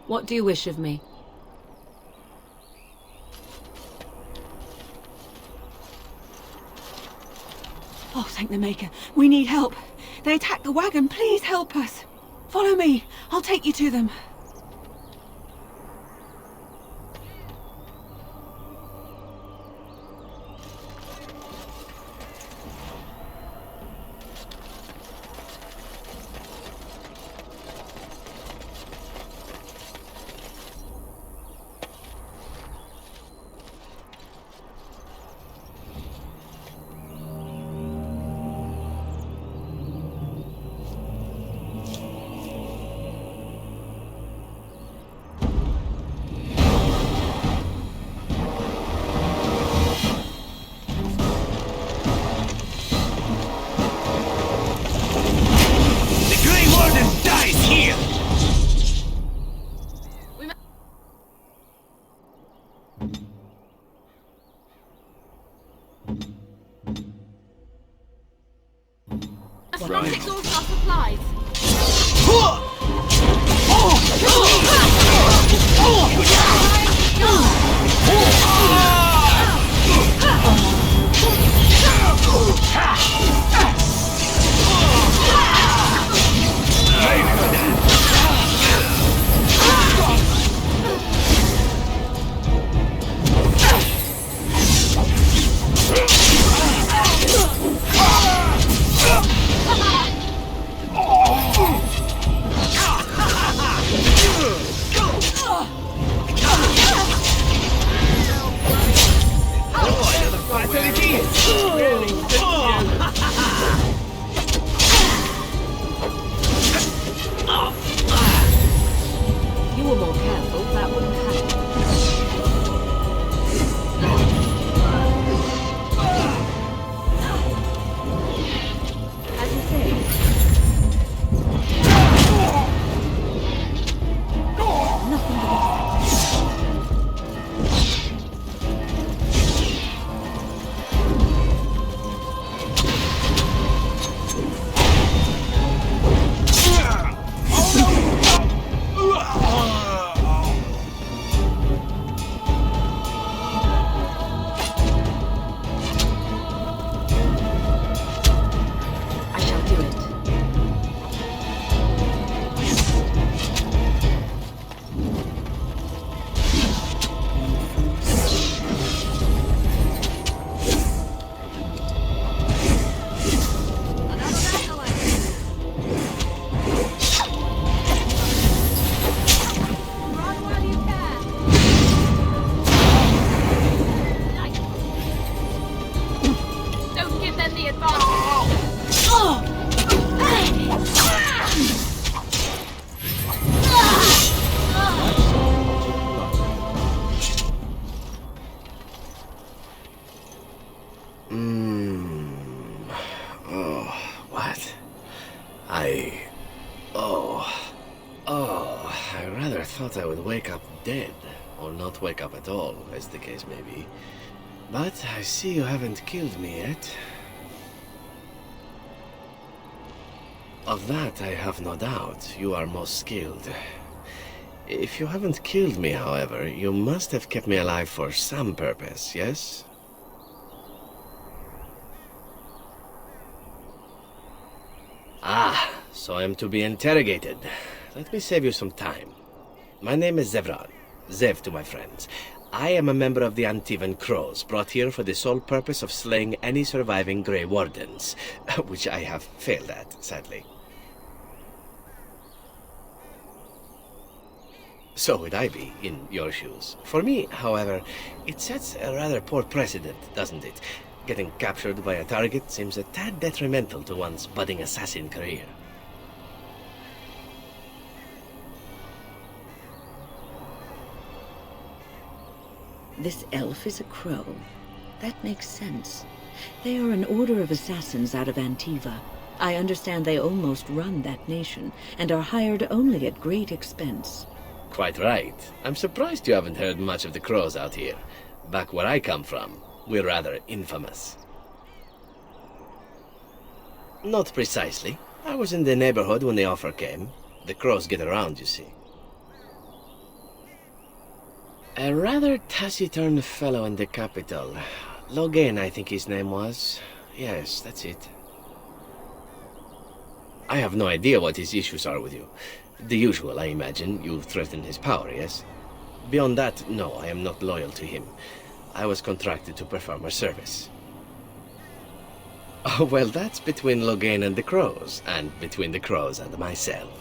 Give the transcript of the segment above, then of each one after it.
What do you wish of me? Oh, thank the Maker. We need help. They attacked the wagon. Please help us. Follow me. I'll take you to them. Let's exhaust our supplies. You were more careful, that wouldn't happen. As you say. Nothing but I shall do it. Run while you can. Don't give them the advantage. Oh, what? I rather thought I would wake up dead, or not wake up at all, as the case may be. But I see you haven't killed me yet. Of that I have no doubt. You are most skilled. If you haven't killed me, however, you must have kept me alive for some purpose, yes? Ah, so I am to be interrogated. Let me save you some time. My name is Zevran. Zev to my friends. I am a member of the Antivan Crows, brought here for the sole purpose of slaying any surviving Grey Wardens, which I have failed at, sadly. So would I be, in your shoes. For me, however, it sets a rather poor precedent, doesn't it? Getting captured by a target seems a tad detrimental to one's budding assassin career. This elf is a crow. That makes sense. They are an order of assassins out of Antiva. I understand they almost run that nation, and are hired only at great expense. Quite right. I'm surprised you haven't heard much of the crows out here. Back where I come from, we're rather infamous. Not precisely. I was in the neighborhood when the offer came. The crows get around, you see. A rather taciturn fellow in the capital. Logan, I think his name was. Yes, that's it. I have no idea what his issues are with you. The usual, I imagine. You threaten his power, yes? Beyond that, no, I am not loyal to him. I was contracted to perform a service. Oh, well, that's between Logan and the Crows, and between the Crows and myself.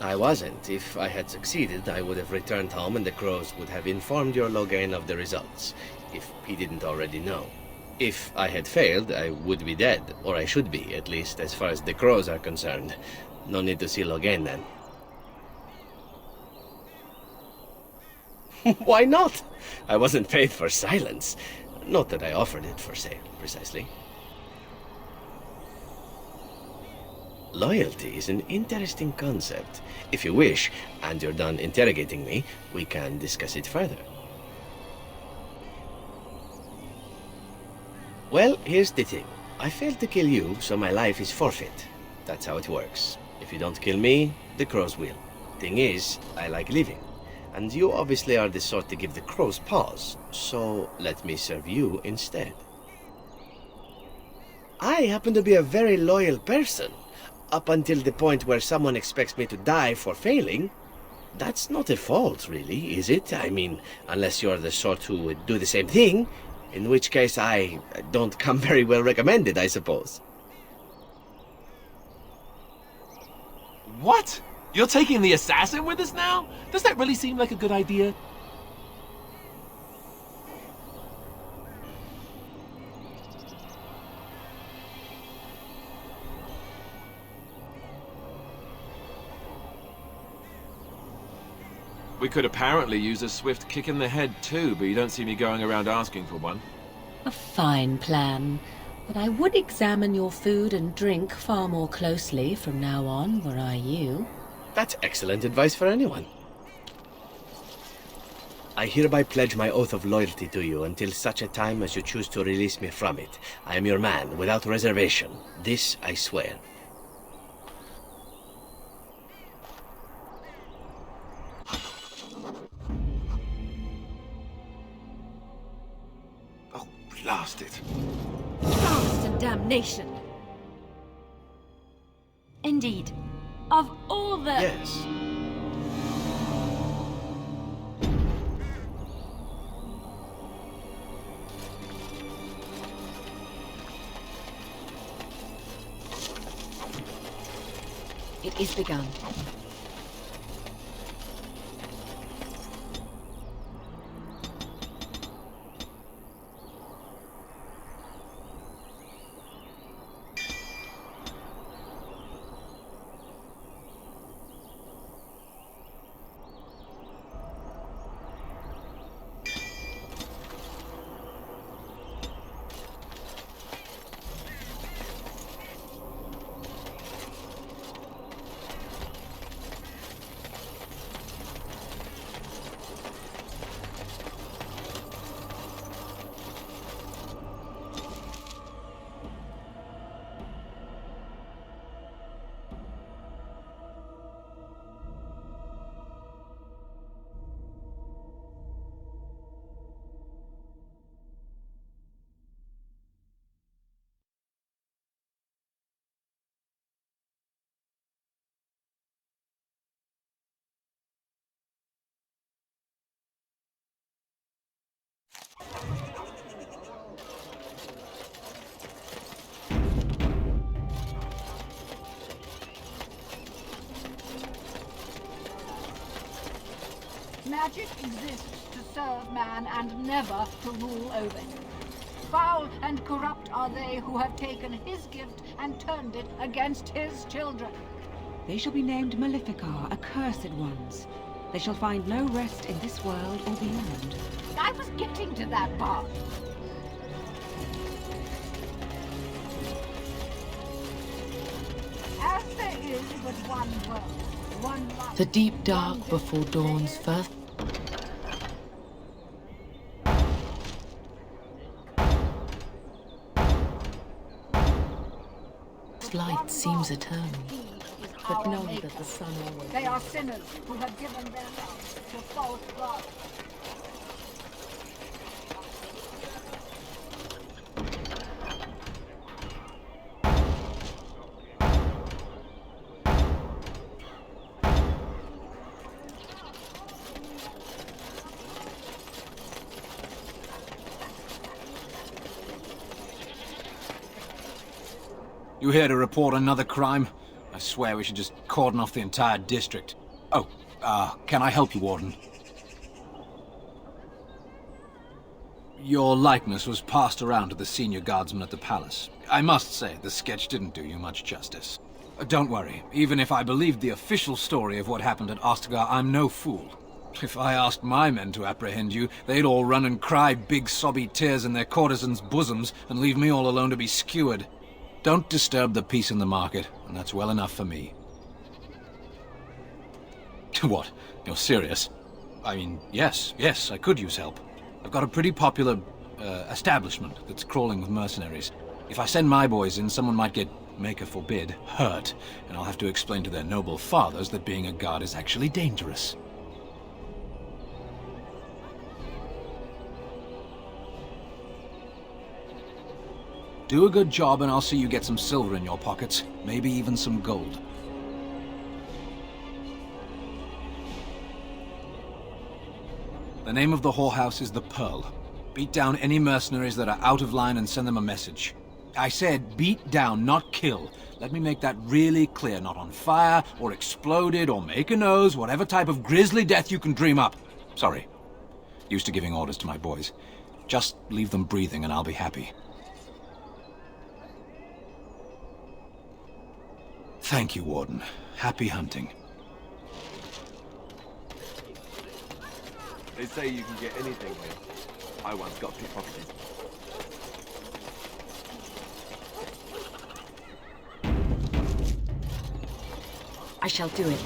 I wasn't. If I had succeeded, I would have returned home and the Crows would have informed your Logan of the results, if he didn't already know. If I had failed, I would be dead, or I should be, at least as far as the Crows are concerned. No need to see Logan then. Why not? I wasn't paid for silence. Not that I offered it for sale, precisely. Loyalty is an interesting concept. If you wish, and you're done interrogating me, we can discuss it further. Well, here's the thing. I failed to kill you, so my life is forfeit. That's how it works. If you don't kill me, the Crows will. Thing is, I like living. And you obviously are the sort to give the Crows pause, so let me serve you instead. I happen to be a very loyal person. Up until the point where someone expects me to die for failing. That's not a fault, really, is it? I mean, unless you're the sort who would do the same thing, in which case I don't come very well recommended, I suppose. What? You're taking the assassin with us now? Does that really seem like a good idea? We could apparently use a swift kick in the head too, but you don't see me going around asking for one. A fine plan. But I would examine your food and drink far more closely from now on, were I you. That's excellent advice for anyone. I hereby pledge my oath of loyalty to you until such a time as you choose to release me from it. I am your man, without reservation. This I swear. Oh, blast it. Blast and damnation! Indeed. Of all the... Yes. It is begun. Magic exists to serve man and never to rule over him. Foul and corrupt are they who have taken his gift and turned it against his children. They shall be named Maleficar, accursed ones. They shall find no rest in this world or beyond. I was getting to that part. As there is but one world, one life, The deep dark one before dawn's first light seems eternal. but our know Maker. that the sun always... They are sinners who have given their lives to false gods. You here to report another crime? I swear we should just cordon off the entire district. Oh, can I help you, Warden? Your likeness was passed around to the senior guardsman at the palace. I must say, the sketch didn't do you much justice. Don't worry, even if I believed the official story of what happened at Ostagar, I'm no fool. If I asked my men to apprehend you, they'd all run and cry big sobby tears in their courtesans' bosoms and leave me all alone to be skewered. Don't disturb the peace in the market, and that's well enough for me. What? You're serious? I mean, yes, I could use help. I've got a pretty popular, establishment that's crawling with mercenaries. If I send my boys in, someone might get, maker forbid, hurt, and I'll have to explain to their noble fathers that being a guard is actually dangerous. Do a good job and I'll see you get some silver in your pockets. Maybe even some gold. The name of the whorehouse is the Pearl. Beat down any mercenaries that are out of line and send them a message. I said beat down, not kill. Let me make that really clear. Not on fire, or exploded, or make a nose, whatever type of grisly death you can dream up. Sorry. Used to giving orders to my boys. Just leave them breathing and I'll be happy. Thank you, Warden. Happy hunting. They say you can get anything here. I once got pickpocketed. I shall do it.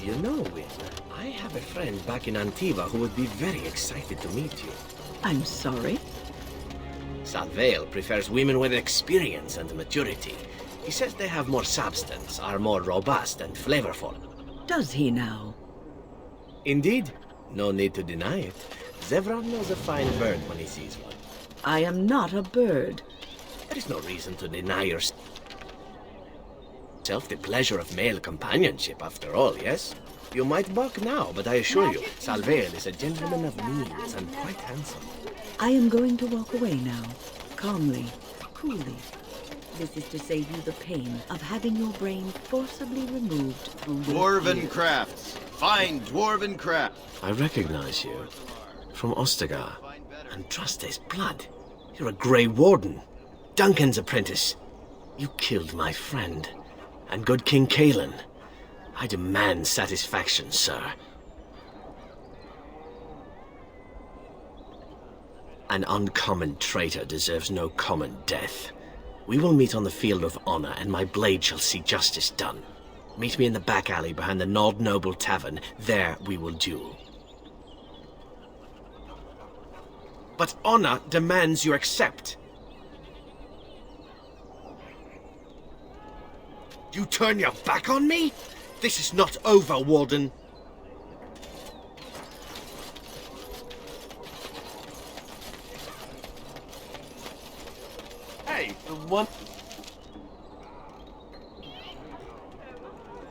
You know, Win, I have a friend back in Antiva who would be very excited to meet you. I'm sorry? Salvail prefers women with experience and maturity. He says they have more substance, are more robust and flavorful. Does he now? Indeed. No need to deny it. Zevran knows a fine bird when he sees one. I am not a bird. There is no reason to deny yourself the pleasure of male companionship, after all, yes? You might balk now, but I assure you, Salvail is a gentleman of means and quite handsome. I am going to walk away now. Calmly, coolly. This is to save you the pain of having your brain forcibly removed through your Dwarven ears. crafts. Fine dwarven craft. I recognize you. From Ostagar. And trust his blood. You're a Grey Warden. Duncan's apprentice. You killed my friend. And good King Kalen. I demand satisfaction, sir. An uncommon traitor deserves no common death. We will meet on the field of honor, and my blade shall see justice done. Meet me in the back alley behind the Nord Noble Tavern. There we will duel. But honor demands you accept. You turn your back on me? This is not over, Warden. Hey, the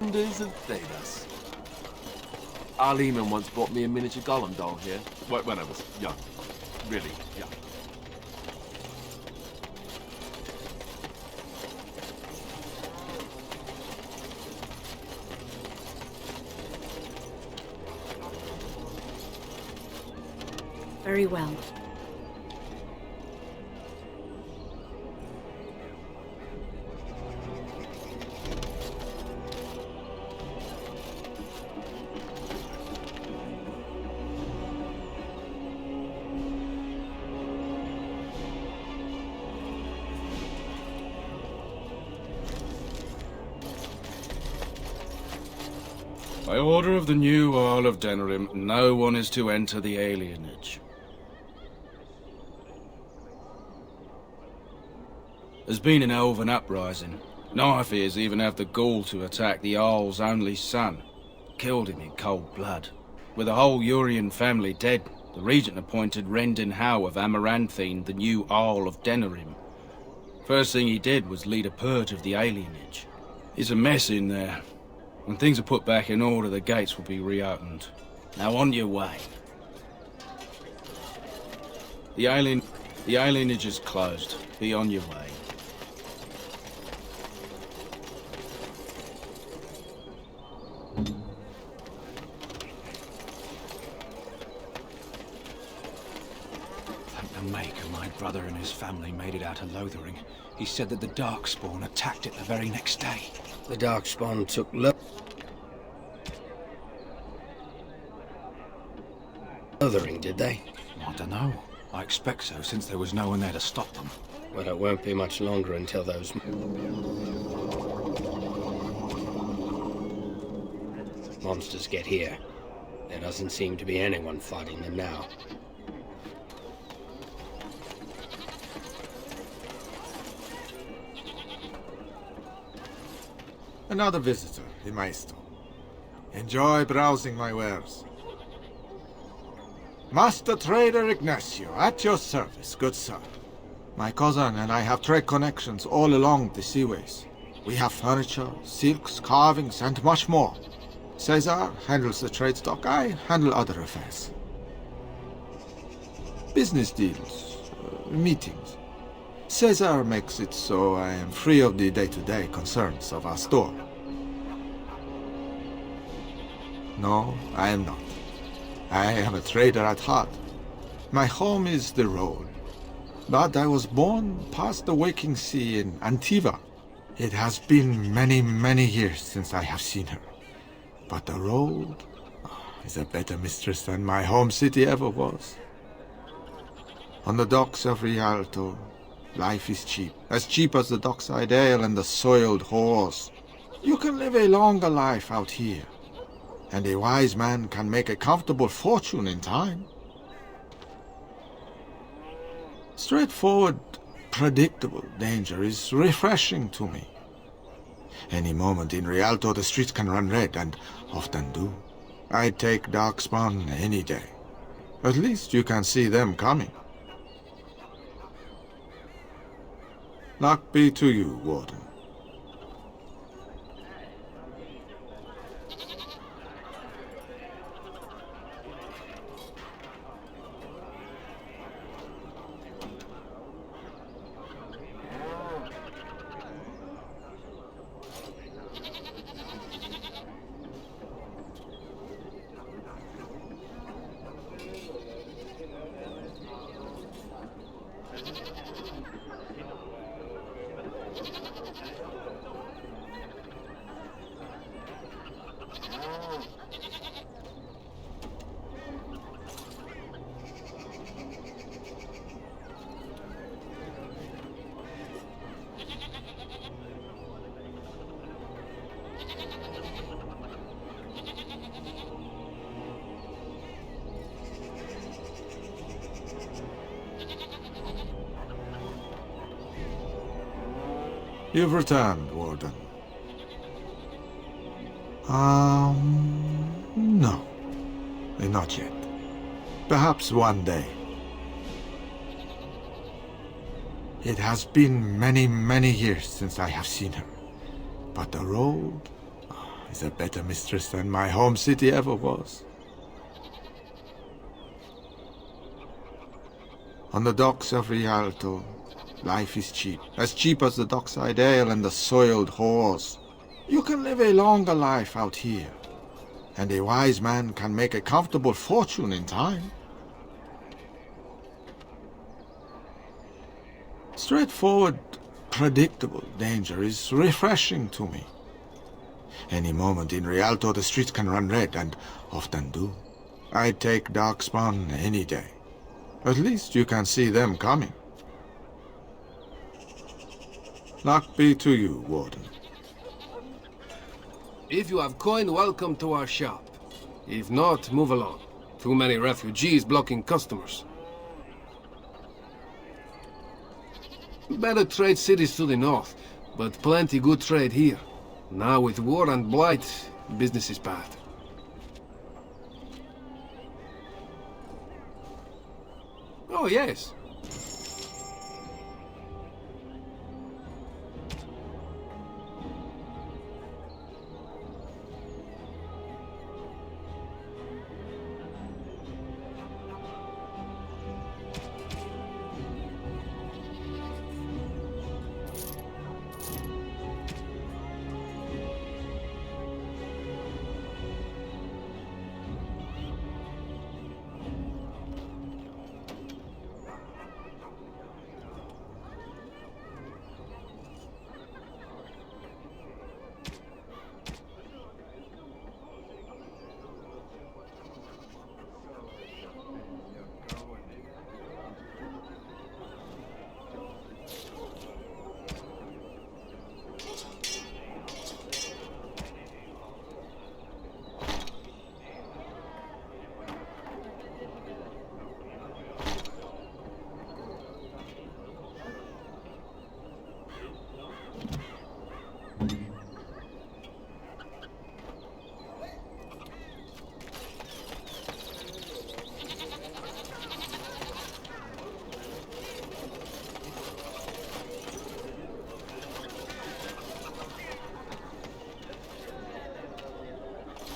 wonders of Thedas. Our Lehman once bought me a miniature golem doll here, when I was young. Really young. Very well. By order of the new Earl of Denerim, no one is to enter the alienage. There's been an elven uprising. Knifeears even have the gall to attack the Jarl's only son. Killed him in cold blood. With the whole Urian family dead, the regent appointed Rendon Howe of Amaranthine the new Jarl of Denerim. First thing he did was lead a purge of the alienage. It's a mess in there. When things are put back in order, the gates will be reopened. Now on your way. The alienage is closed. Be on your way. Thank the Maker, my brother and his family made it out of Lothering. He said that the Darkspawn attacked it the very next day. The Darkspawn took Lothering, did they? I don't know. I expect so, since there was no one there to stop them. Well, it won't be much longer until those monsters get here. There doesn't seem to be anyone fighting them now. Another visitor in my store. Enjoy browsing my wares. Master Trader Ignacio, at your service, good sir. My cousin and I have trade connections all along the seaways. We have furniture, silks, carvings, and much more. Caesar handles the trade stock, I handle other affairs. Business deals, meetings. Caesar makes it so I am free of the day-to-day concerns of our store. No, I am not. I am a trader at heart. My home is the road. But I was born past the waking sea in Antiva. It has been many, many years since I have seen her. But the road is a better mistress than my home city ever was. On the docks of Rialto, life is cheap. As cheap as the dockside ale and the soiled horse. You can live a longer life out here. And a wise man can make a comfortable fortune in time. Straightforward, predictable danger is refreshing to me. Any moment in Rialto the streets can run red, and often do. I'd take Darkspawn any day. At least you can see them coming. Luck be to you, Warden. You've returned, Warden. No. Not yet. Perhaps one day. It has been many, many years since I have seen her. But the road is a better mistress than my home city ever was. On the docks of Rialto, life is cheap. As cheap as the dockside ale and the soiled whores. You can live a longer life out here. And a wise man can make a comfortable fortune in time. Straightforward, predictable danger is refreshing to me. Any moment in Rialto the streets can run red, and often do. I'd take Darkspawn any day. At least you can see them coming. Luck be to you, Warden. If you have coin, welcome to our shop. If not, move along. Too many refugees blocking customers. Better trade cities to the north, but plenty good trade here. Now with war and blight, business is bad. Oh yes.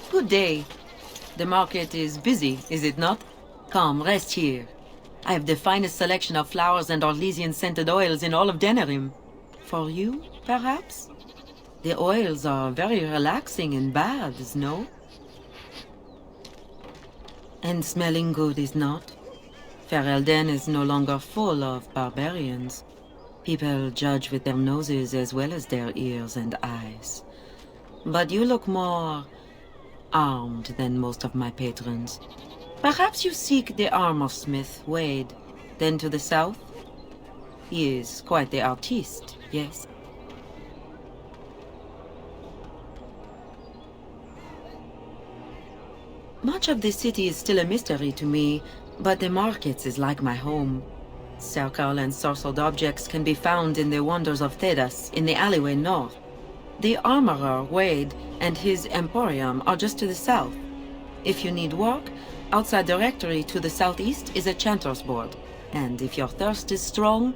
Good day. The market is busy, is it not? Come, rest here. I have the finest selection of flowers and Orlesian-scented oils in all of Denerim. For you, perhaps? The oils are very relaxing in baths, no? And smelling good, is not? Ferelden is no longer full of barbarians. People judge with their noses as well as their ears and eyes. But you look more armed than most of my patrons. Perhaps you seek the armor-smith, Wade. Then to the south? He is quite the artiste, yes? Much of the city is still a mystery to me, but the markets is like my home. Circle and sorcered objects can be found in the wonders of Thedas, in the alleyway north. The armorer, Wade, and his emporium are just to the south. If you need work, outside the rectory to the southeast is a chanter's board. And if your thirst is strong,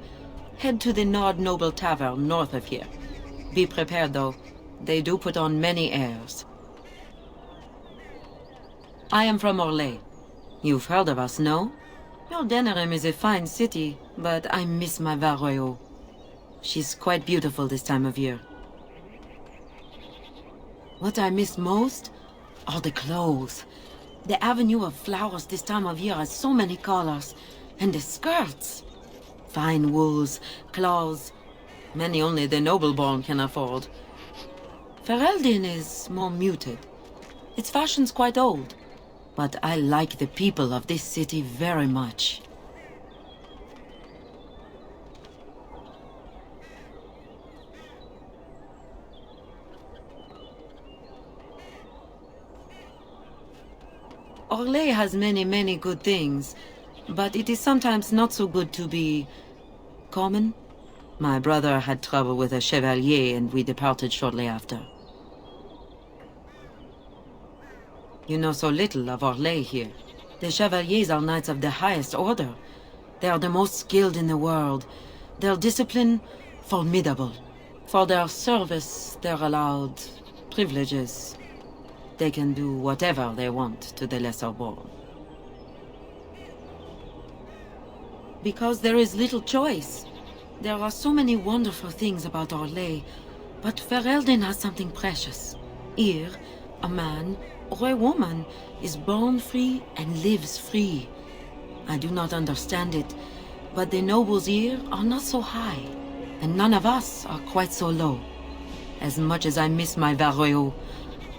head to the Nord Noble Tavern north of here. Be prepared, though. They do put on many airs. I am from Orlais. You've heard of us, no? Your Denerim is a fine city, but I miss my Varoyo. She's quite beautiful this time of year. What I miss most are the clothes. The avenue of flowers this time of year has so many colors. And the skirts. Fine wools, cloths. Many only the noble-born can afford. Ferelden is more muted. Its fashion's quite old. But I like the people of this city very much. Orlais has many, many good things, but it is sometimes not so good to be common. My brother had trouble with a chevalier and we departed shortly after. You know so little of Orlais here. The chevaliers are knights of the highest order. They are the most skilled in the world, Their discipline, formidable. For their service, they're allowed privileges. They can do whatever they want to the lesser born. Because there is little choice. There are so many wonderful things about our lay, but Ferelden has something precious. Here, a man or a woman is born free and lives free. I do not understand it, but the nobles here are not so high, and none of us are quite so low. As much as I miss my Varroyo,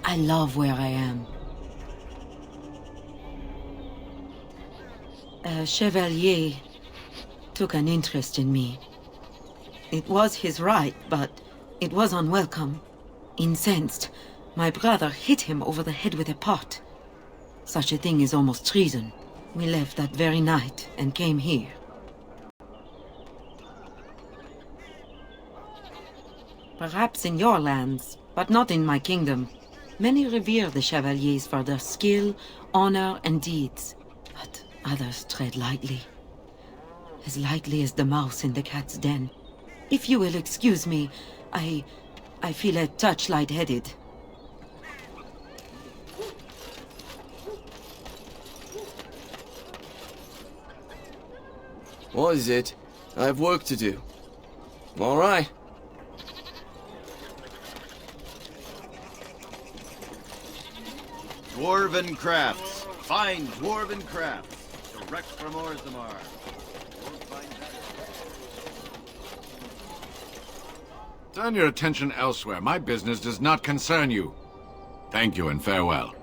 I love where I am. A chevalier took an interest in me. It was his right, but it was unwelcome. Incensed, my brother hit him over the head with a pot. Such a thing is almost treason. We left that very night and came here. Perhaps in your lands, but not in my kingdom. Many revere the chevaliers for their skill, honor, and deeds, but others tread lightly. As lightly as the mouse in the cat's den. If you will excuse me, I feel a touch lightheaded. What is it? I have work to do. All right. Dwarven crafts. Fine dwarven crafts. Direct from Orzammar. Turn your attention elsewhere. My business does not concern you. Thank you and farewell.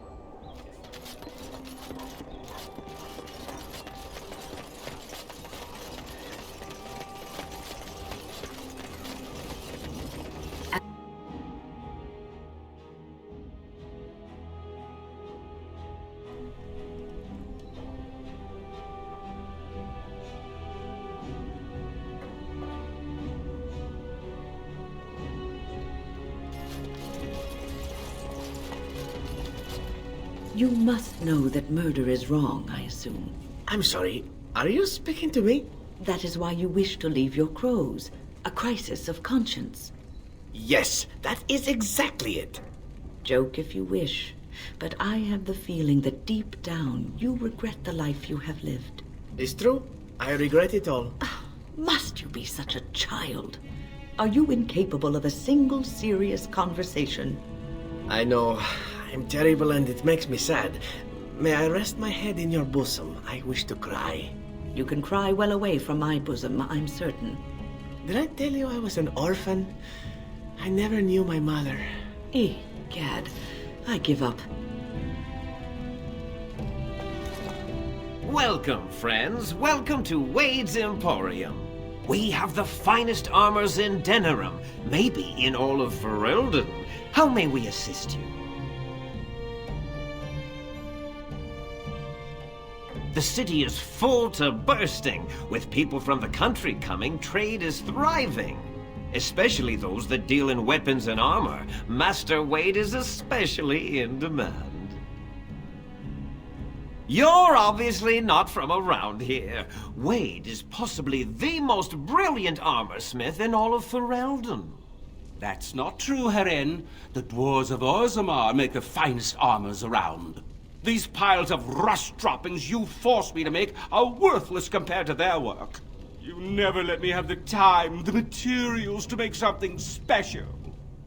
You must know that murder is wrong, I assume. I'm sorry, are you speaking to me? That is why you wish to leave your crows. A crisis of conscience. Yes, that is exactly it. Joke if you wish, but I have the feeling that deep down you regret the life you have lived. It's true. I regret it all. Must you be such a child? Are you incapable of a single serious conversation? I know. I'm terrible and it makes me sad. May I rest my head in your bosom? I wish to cry. You can cry well away from my bosom, I'm certain. Did I tell you I was an orphan? I never knew my mother. Egad, I give up. Welcome, friends. Welcome to Wade's Emporium. We have the finest armors in Denerim, maybe in all of Ferelden. How may we assist you? The city is full to bursting. With people from the country coming, trade is thriving. Especially those that deal in weapons and armor. Master Wade is especially in demand. You're obviously not from around here. Wade is possibly the most brilliant armorsmith in all of Ferelden. That's not true, Heren. The dwarves of Orzammar make the finest armors around. These piles of rust droppings you force me to make are worthless compared to their work. You never let me have the time, the materials to make something special.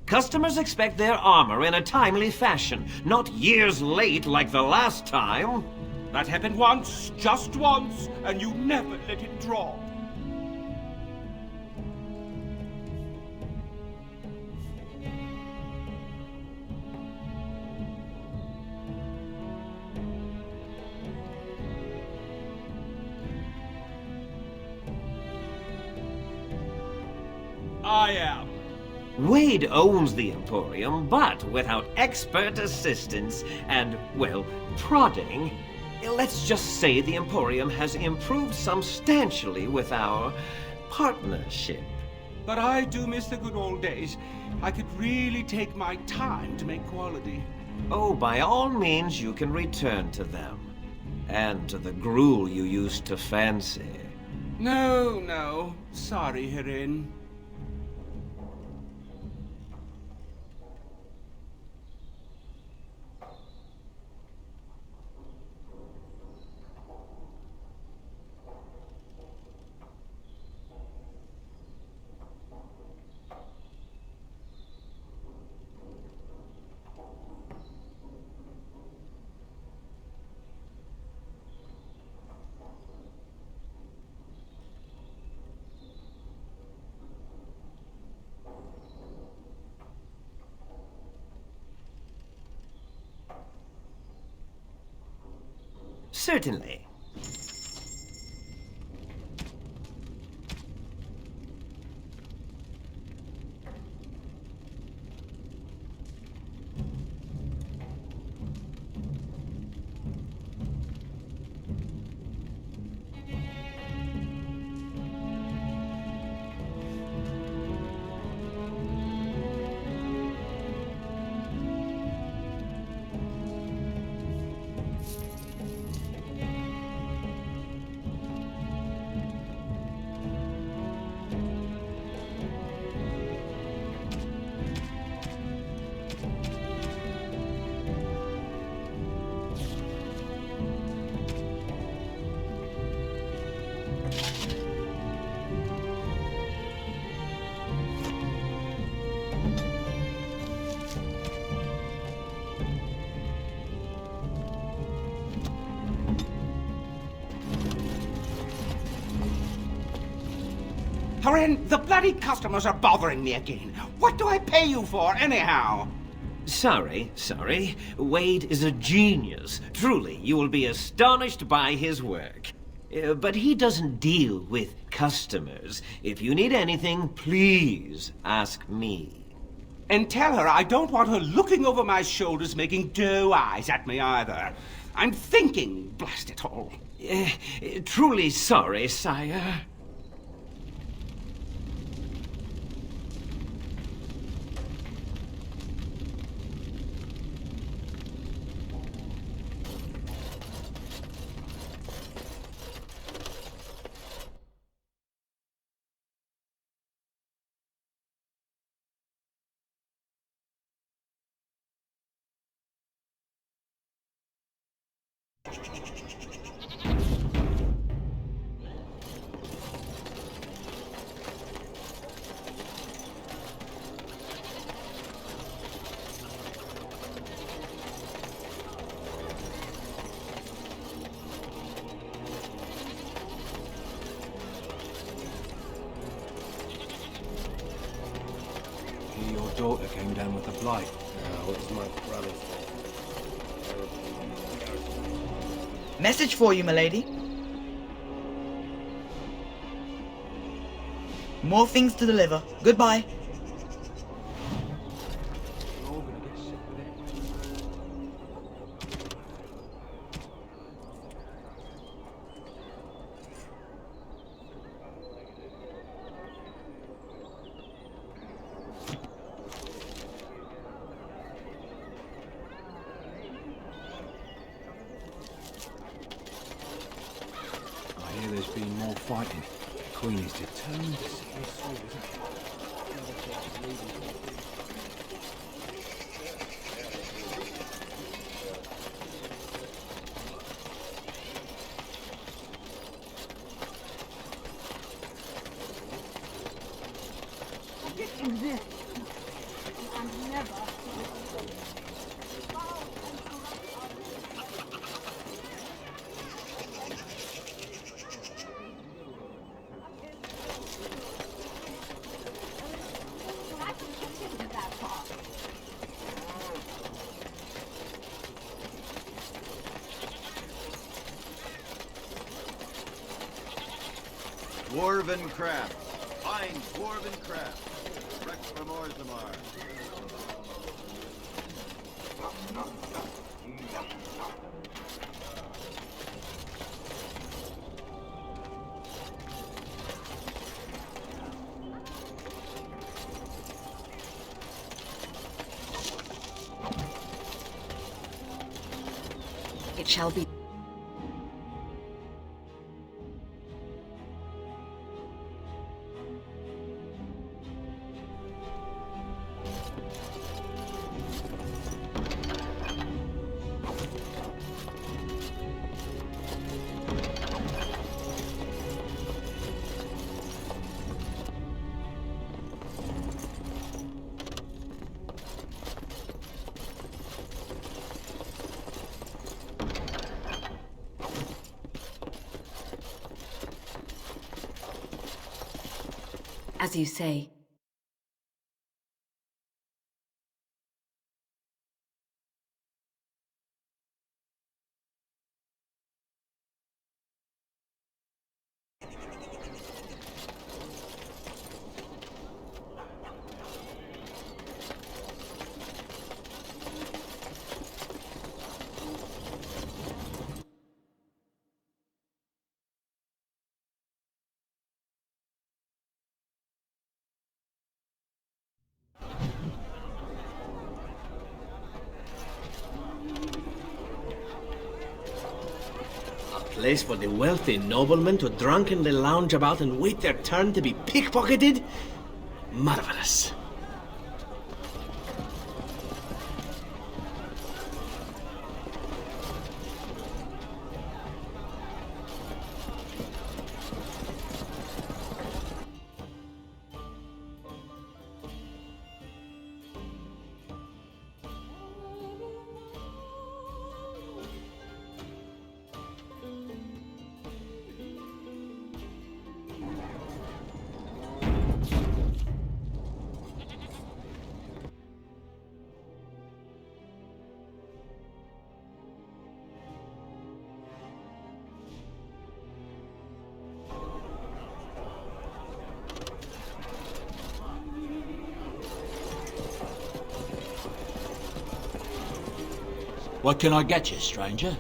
Customers expect their armor in a timely fashion, not years late like the last time. That happened once, just once, and you never let it drop. I am. Wade owns the Emporium, but without expert assistance and, well, prodding, let's just say the Emporium has improved substantially with our partnership. But I do miss the good old days. I could really take my time to make quality. Oh, by all means you can return to them. And to the gruel you used to fancy. No, no. Sorry, Herin. Certainly. Herin, the bloody customers are bothering me again. What do I pay you for, anyhow? Sorry. Wade is a genius. Truly, you will be astonished by his work. But he doesn't deal with customers. If you need anything, please ask me. And tell her I don't want her looking over my shoulders making doe eyes at me either. I'm thinking, blast it all. Truly sorry, sire. Your daughter came down with the blight. No, it's my brother's fault. Message for you, milady. More things to deliver. Goodbye. I hear there's been more fighting. The Queen is determined to see this through, isn't she? It exists, and never Dwarven craft. Find dwarven craft. Wrecked from Orzammar. It shall be. As you say. Place for the wealthy noblemen to drunkenly lounge about and wait their turn to be pickpocketed? Marvelous. What can I get you, stranger?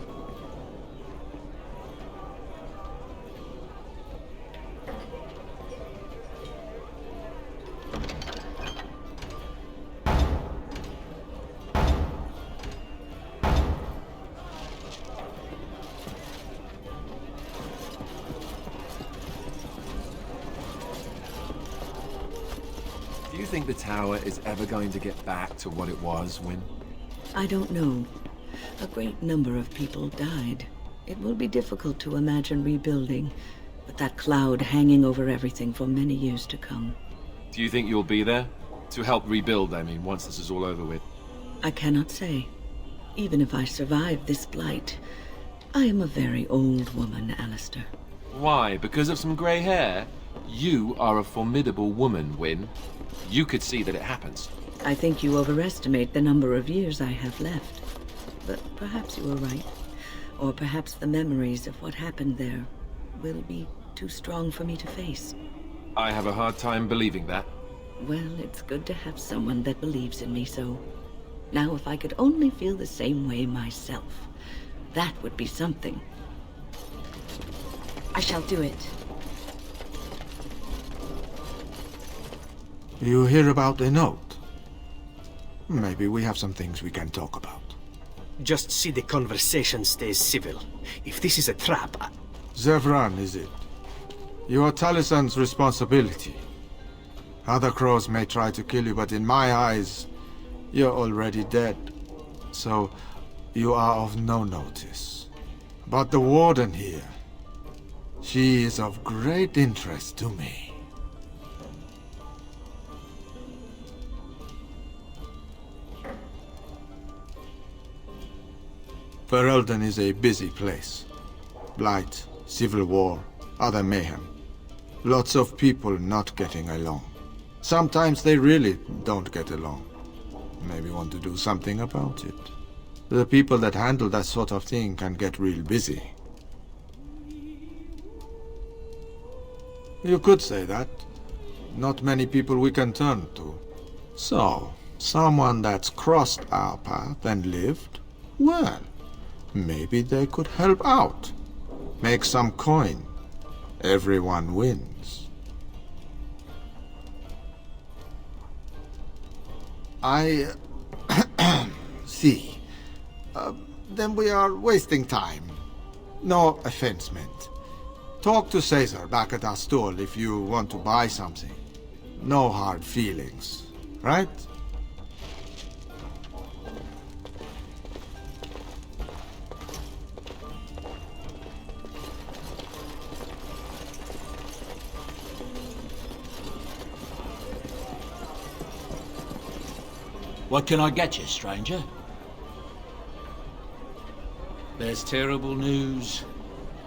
Do you think the tower is ever going to get back to what it was, Wynne? I don't know. A great number of people died. It will be difficult to imagine rebuilding, with that cloud hanging over everything for many years to come. Do you think you'll be there? To help rebuild, I mean, once this is all over with. I cannot say. Even if I survive this blight, I am a very old woman, Alistair. Why? Because of some grey hair? You are a formidable woman, Wynne. You could see that it happens. I think you overestimate the number of years I have left. But perhaps you are right. Or perhaps the memories of what happened there will be too strong for me to face. I have a hard time believing that. Well, it's good to have someone that believes in me so. Now, if I could only feel the same way myself, that would be something. I shall do it. You hear about the note? Maybe we have some things we can talk about. Just see the conversation stays civil. If this is a trap, Zevran, is it? You are Talisan's responsibility. Other crows may try to kill you, but in my eyes, you're already dead. So, you are of no notice. But the warden here, she is of great interest to me. Ferelden is a busy place. Blight, civil war, other mayhem. Lots of people not getting along. Sometimes they really don't get along. Maybe want to do something about it. The people that handle that sort of thing can get real busy. You could say that. Not many people we can turn to. So, someone that's crossed our path and lived? Well, maybe they could help out. Make some coin. Everyone wins. I... see. Then we are wasting time. No offense meant. Talk to Caesar back at our stall if you want to buy something. No hard feelings, right? What can I get you, stranger? There's terrible news.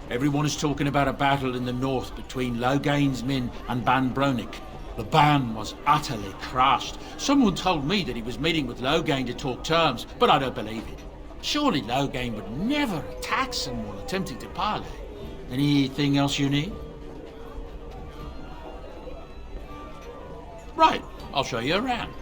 Everyone is talking about a battle in the north between Logain's men and Ban Bronik. The Ban was utterly crushed. Someone told me that he was meeting with Logain to talk terms, but I don't believe it. Surely Logain would never attack someone attempting to parley. Anything else you need? Right, I'll show you around.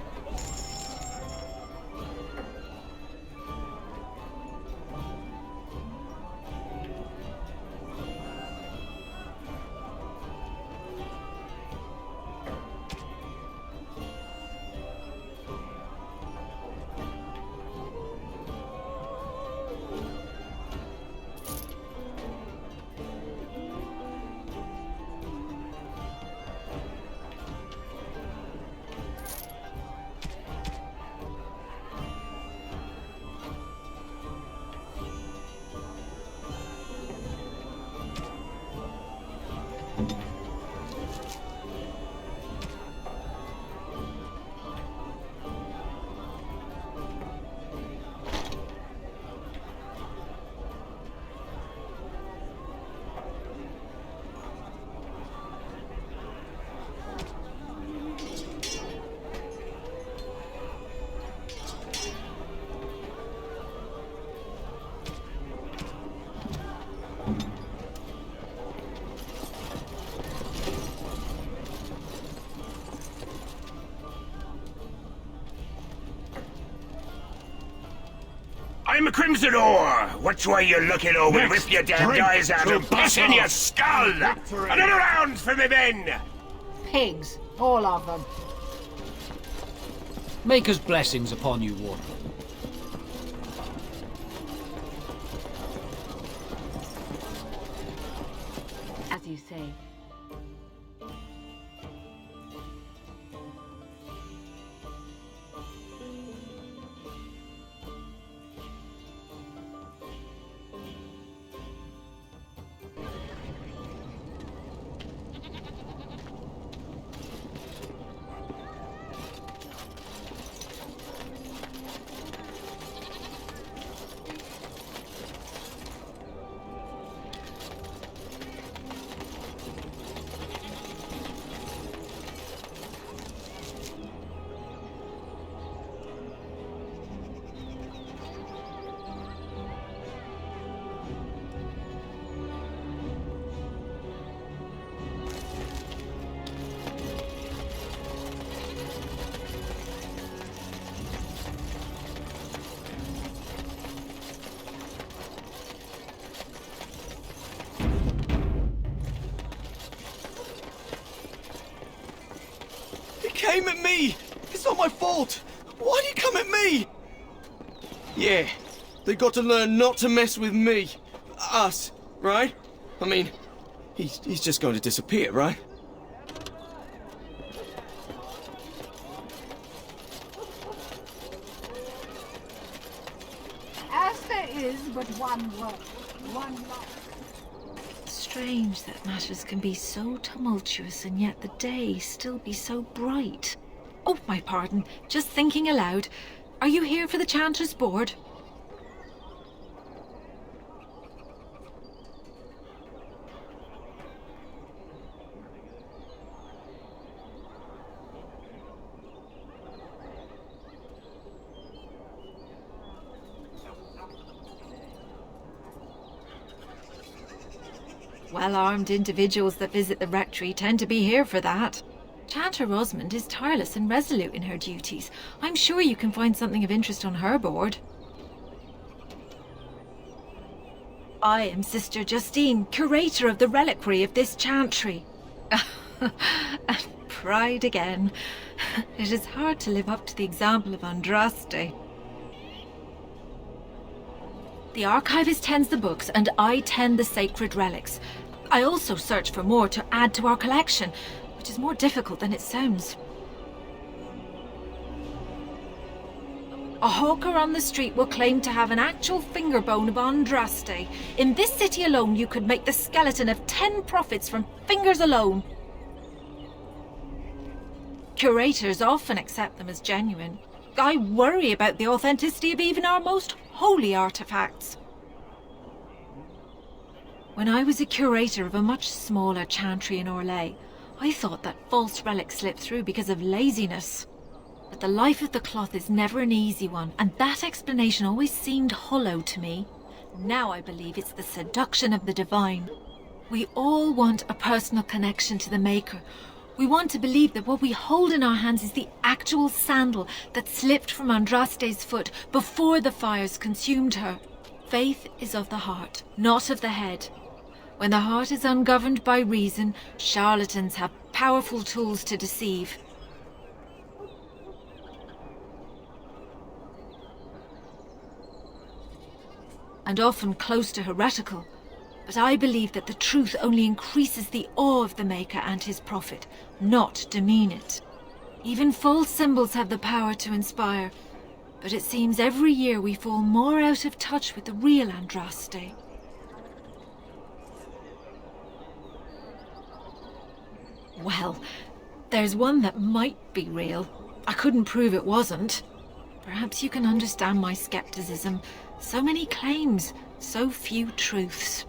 I'm a Crimson Ore. Which way you looking, or we'll rip your damned eyes out and piss in your skull! Another round for me men! Pigs, all of them. Maker's blessings upon you, Warden. As you say. Came at me! It's not my fault! Why do you come at me? Yeah, they got to learn not to mess with me. Us, right? I mean, he's just going to disappear, right? As there is but one world, one life. Strange that matters can be so tumultuous and yet the day still be so bright. Oh, my pardon. Just thinking aloud. Are you here for the Chanter's Board? Well-armed individuals that visit the rectory tend to be here for that. Chanter Rosamond is tireless and resolute in her duties. I'm sure you can find something of interest on her board. I am Sister Justine, curator of the reliquary of this chantry. And pride again. It is hard to live up to the example of Andraste. The archivist tends the books, and I tend the sacred relics. I also search for more to add to our collection, which is more difficult than it sounds. A hawker on the street will claim to have an actual finger bone of Andraste. In this city alone, you could make the skeleton of 10 prophets from fingers alone. Curators often accept them as genuine. I worry about the authenticity of even our most holy artifacts. When I was a curator of a much smaller chantry in Orlais, I thought that false relics slipped through because of laziness. But the life of the cloth is never an easy one, and that explanation always seemed hollow to me. Now I believe it's the seduction of the divine. We all want a personal connection to the Maker. We want to believe that what we hold in our hands is the actual sandal that slipped from Andraste's foot before the fires consumed her. Faith is of the heart, not of the head. When the heart is ungoverned by reason, charlatans have powerful tools to deceive. And often close to heretical. But I believe that the truth only increases the awe of the Maker and his prophet, not demean it. Even false symbols have the power to inspire, but it seems every year we fall more out of touch with the real Andraste. Well, there's one that might be real. I couldn't prove it wasn't. Perhaps you can understand my skepticism. So many claims, so few truths.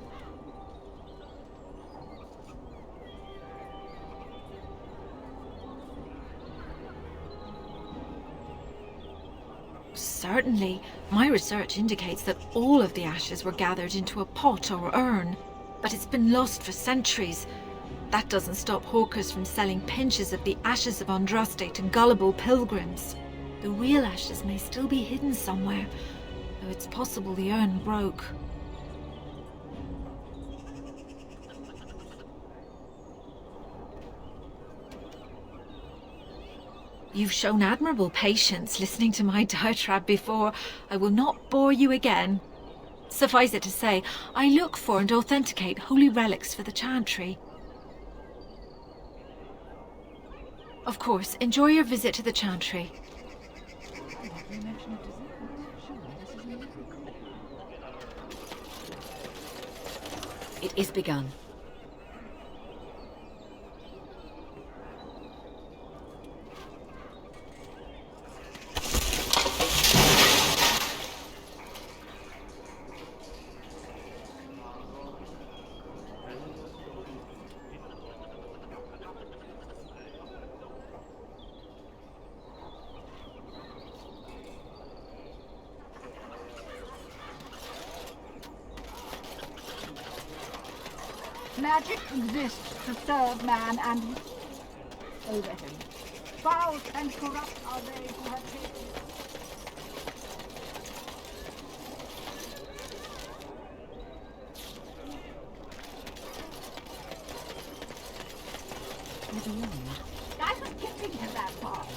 Certainly, my research indicates that all of the ashes were gathered into a pot or urn, but it's been lost for centuries. That doesn't stop hawkers from selling pinches of the ashes of Andraste to gullible pilgrims. The real ashes may still be hidden somewhere, though it's possible the urn broke. You've shown admirable patience listening to my diatribe before. I will not bore you again. Suffice it to say, I look for and authenticate holy relics for the chantry. Of course, enjoy your visit to the chantry. It is begun. Magic exists to serve man and over him. Foul and corrupt are they who have taken it. I was getting to that part.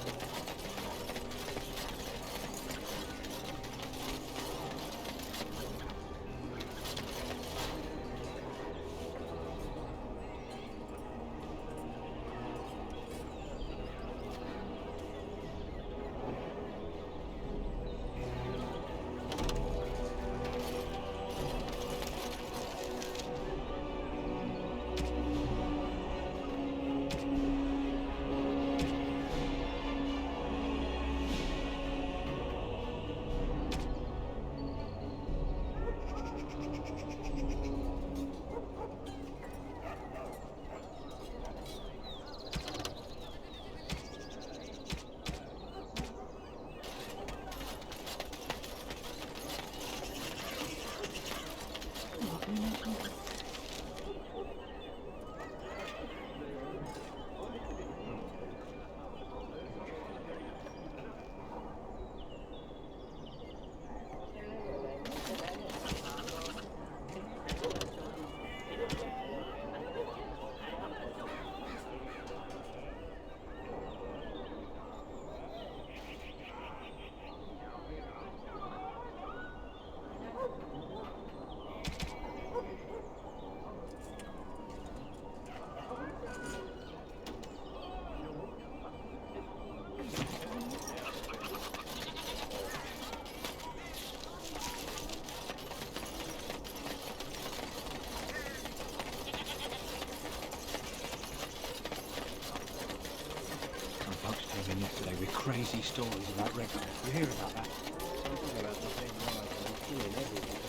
moving yesterday with crazy stories about Redgrave. You hear about that? Something about the same one I've been killing everyone.